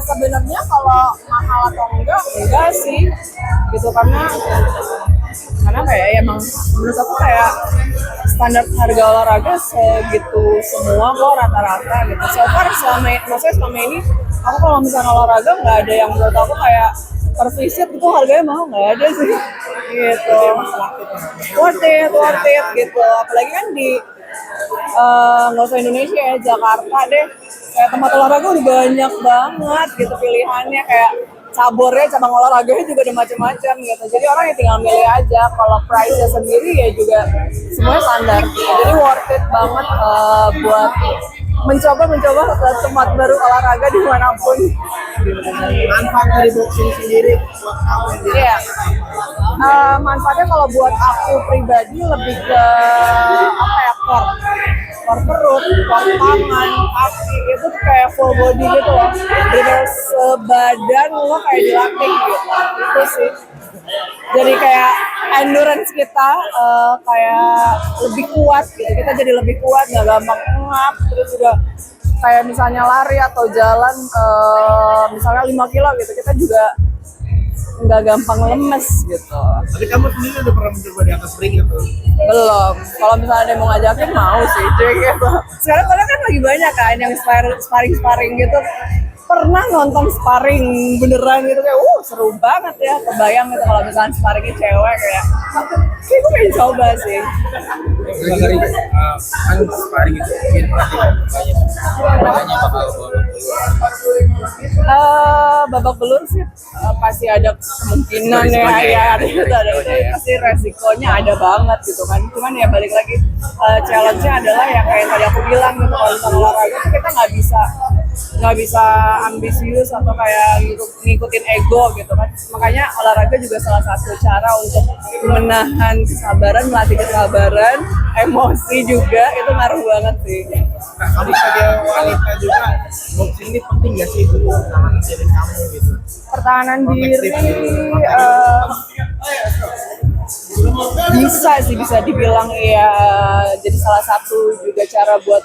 Sebenarnya kalau mahal atau enggak sih gitu karena kayak ya emang menurut aku kayak standar harga olahraga segitu semua kok rata-rata gitu. So far selama ini aku kalau misalnya olahraga nggak ada yang menurut aku kayak per visit itu harganya mahal, nggak ada sih gitu. Worth it gitu, apalagi kan di nggak usah Indonesia ya, Jakarta deh kayak tempat olahraga udah banyak banget gitu pilihannya, kayak cabang olahraganya juga ada macam-macam gitu, jadi orang ya tinggal milih aja. Kalau price-nya sendiri ya juga semuanya standar gitu. Jadi worth it banget buat mencoba tempat baru olahraga dimanapun. Manfaat dari boxing sendiri buat kamu sendiri? Iya. Manfaatnya kalau buat aku pribadi lebih ke apa ya, core perut, core tangan, kaki, itu tuh kayak full body gitu loh. Bener sebadan lo kayak dilatih gitu. Itu sih. Jadi kayak endurance kita kayak lebih kuat gitu. Kita jadi lebih kuat, nggak gampang ngap. Terus juga kayak misalnya lari atau jalan misalnya 5 kilo gitu, kita juga nggak gampang lemes gitu. Tapi kamu sendiri udah pernah mencoba di atas ring gitu? Belum. Kalau misalnya ada yang mau ngajakin mau sih, cuy gitu. Sekarang kan lagi banyak kan yang sparring gitu. Pernah nonton sparring beneran gitu kayak seru banget ya. Kebayang gitu kalau misalnya sparringnya cewek kayak gue pengen coba sih. Dari kan sparring itu mungkin banyak Babak belur sih pasti ada kemungkinan ya, ada pasti resikonya ada banget gitu kan. Cuman ya balik lagi challenge-nya adalah yang kayak tadi aku bilang gitu, kalau misalnya olahraga tuh kita nggak bisa ambisius atau kayak ngikutin ego gitu kan. Makanya olahraga juga salah satu cara untuk menahan kesabaran, melatih kesabaran, emosi juga, itu ngaruh banget sih. Nah, kalau sebagai wanita juga, boxing ini penting nggak sih itu pertahanan diri kamu gitu? Pertahanan diri bisa dibilang ya, jadi salah satu juga cara buat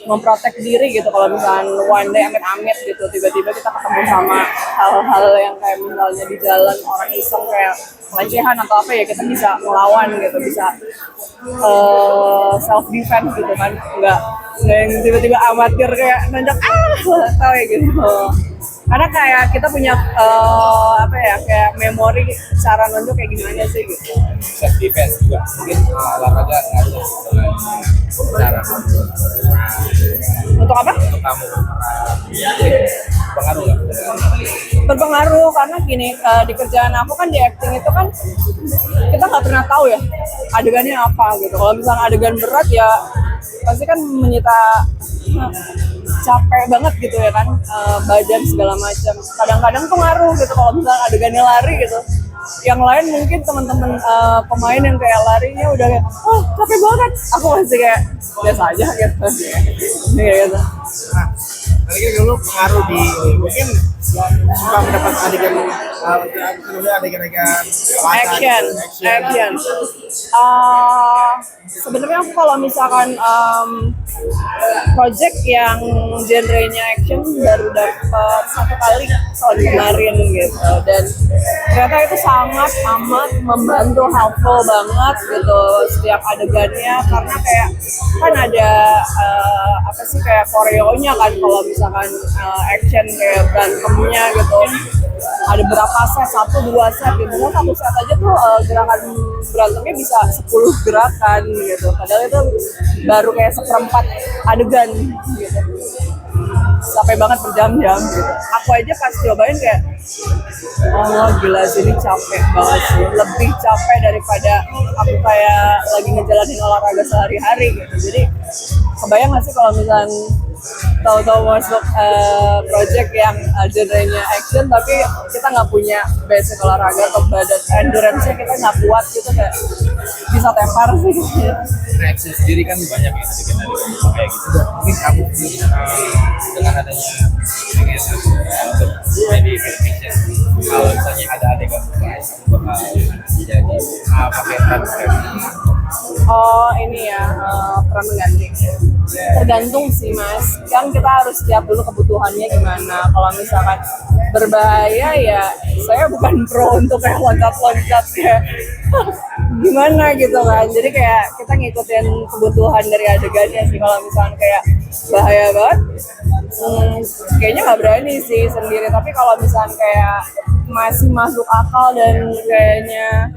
memprotek diri gitu. Kalau misalnya one day amit-amit gitu tiba-tiba kita ketemu sama hal-hal yang kayak misalnya di jalan orang iseng kayak pelecehan atau apa, ya kita bisa melawan gitu, bisa self defense gitu kan, nggak yang tiba-tiba amatir kayak nonjok kayak gitu. Karena kayak kita punya kayak memori cara nonjok kayak gimana sih gitu. self defense juga mungkin olahraga ngaruh dengan cara Untuk apa? untuk kamu pengaruh nggak? Berpengaruh karena gini, di kerjaan aku kan di acting itu kan kita nggak pernah tahu ya adegannya apa gitu. Kalau misalnya adegan berat ya pasti kan menyita capek banget gitu ya kan, badan segala macam. Kadang-kadang tuh ngaruh gitu kalau misalnya adegannya lari gitu. Yang lain mungkin teman-teman pemain yang kayak larinya udah kayak capek banget, aku masih kayak biasa aja gitu. Gitu. Nah, tadi kan dulu pengaruh di mungkin suka mendapat adegan Action. Sebenarnya aku kalau misalkan project yang genrenya action baru dapat 1 kali tahun kemarin gitu, dan ternyata itu sangat amat membantu, helpful banget gitu setiap adegannya, karena kayak kan ada kayak koreonya kan kalau misalkan action kayak berantemnya gitu, ada berapa set, 1-2 set gitu. Nah, 1 set aja tuh gerakan berantemnya bisa 10 gerakan gitu, padahal itu baru kayak 1/4 adegan gitu, sampai banget berjam-jam gitu. Aku aja pas cobain kayak gila sih, ini capek banget sih, lebih capek daripada aku kayak lagi ngejalanin olahraga sehari-hari gitu. Jadi kebayang gak sih kalau misalnya tahu-tahu masuk project yang genrenya action tapi kita nggak punya basic olahraga atau badan endurance-nya kita nggak kuat gitu, kayak bisa tepar sih. Action sendiri kan banyak ya tadi kita kayak gitu. Mungkin kamu dengan adanya pengen untuk main di film action, kalau misalnya ada adegan lain kamu bakal jadi pakai peran Ini ya peran mengganti. tergantung sih mas, kan kita harus lihat dulu kebutuhannya gimana. Kalau misalkan berbahaya ya saya bukan pro untuk kayak loncat-loncat kayak gimana gitu kan. Jadi kayak kita ngikutin kebutuhan dari adegannya sih. Kalau misalkan kayak bahaya banget, kayaknya nggak berani sih sendiri. Tapi kalau misalkan kayak masih masuk akal dan kayaknya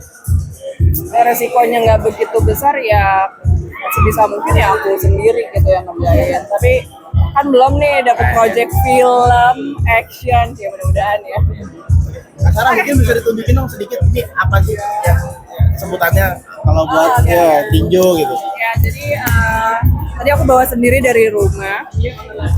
resikonya nggak begitu besar ya sebisa mungkin ya aku sendiri gitu yang ngerjain. Tapi kan belum nih dapet project film action sih, mudah-mudahan ya. Nah, Sarah mungkin bisa ditunjukin dong sedikit ini apa sih yang sebutannya kalau buat oke. ya tinjo gitu. Ya jadi tadi aku bawa sendiri dari rumah.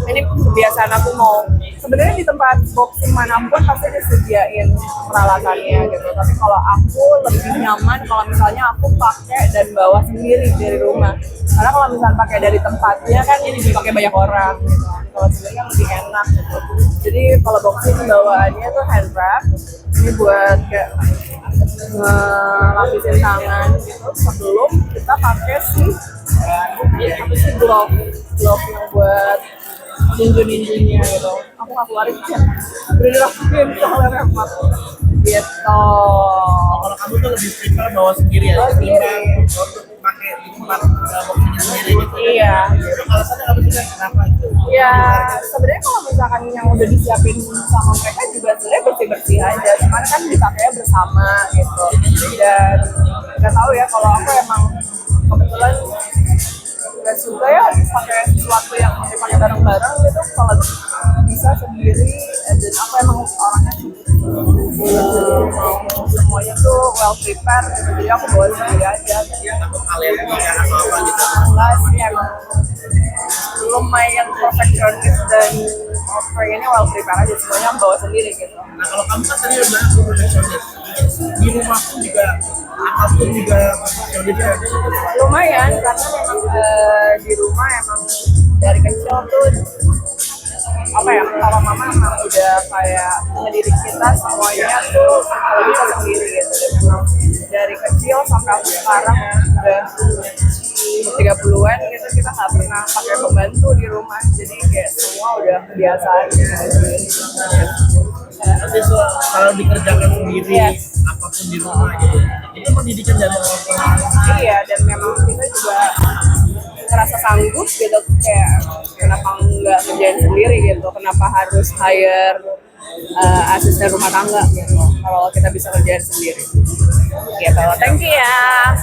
Ini kebiasaan aku mau sebenarnya di tempat boxing manapun pasti disediain peralatannya gitu. Tapi kalau aku lebih nyaman kalau misalnya aku pakai dan bawa sendiri dari rumah. Karena kalau misalnya pakai dari tempatnya kan ini dipakai banyak orang gitu. Kalau sendiri kan lebih enak gitu. Jadi kalau boxing bawaannya tuh hand wrap. Ini buat kayak ngelapisin tangan gitu sebelum kita pakai apa sih glove yang buat ninju-ninjunya gitu. Aku nggak keluarin ya, udah dirapiin soalnya repot gitu. Kalau kamu tuh lebih prefer bawa sendiri ya, Bawa sendiri. untuk pakai di tempat boxingnya sendiri gitu. Iya. Itu alasannya apa sih kenapa itu? Ya sebenarnya kalau misalkan yang udah disiapin sama mereka juga sebenarnya bersih-bersih aja, cuman kan dipakainya bersama gitu. Dan nggak tahu ya, kalau aku emang kebetulan nggak suka ya pakai sesuatu yang dipakai bareng-bareng gitu. Kalau bisa sendiri, dan aku emang orangnya mau semuanya tuh well prepared gitu. Jadi aku bawa sendiri aja. Takut alergi ya atau apa gitu. Enggak sih, emang lumayan perfectionist dan pengennya well prepared aja, semuanya aku bawa sendiri gitu. Nah kalau kamu kan tadi udah bilang perfeksionis, di rumah pun juga apapun juga perfeksionis ya. Lumayan karena memang di rumah emang dari kecil tuh apa ya, papa mama emang udah kayak ngedidik kita semuanya tuh kalau bisa sendiri gitu. Dan memang dari kecil sampai aku sekarang udah 30-an gitu kita nggak pernah pakai pembantu di rumah, jadi kayak semua udah kebiasaannya gitu. Tapi kalau dikerjakan sendiri, Yes. apapun di rumah gitu, itu pendidikan dari orang tua. Iya, dan memang kita juga ngerasa sanggup gitu, kayak kenapa nggak kerjain sendiri gitu, kenapa harus hire asisten rumah tangga gitu kalau kita bisa kerjain sendiri gitu. Thank you ya.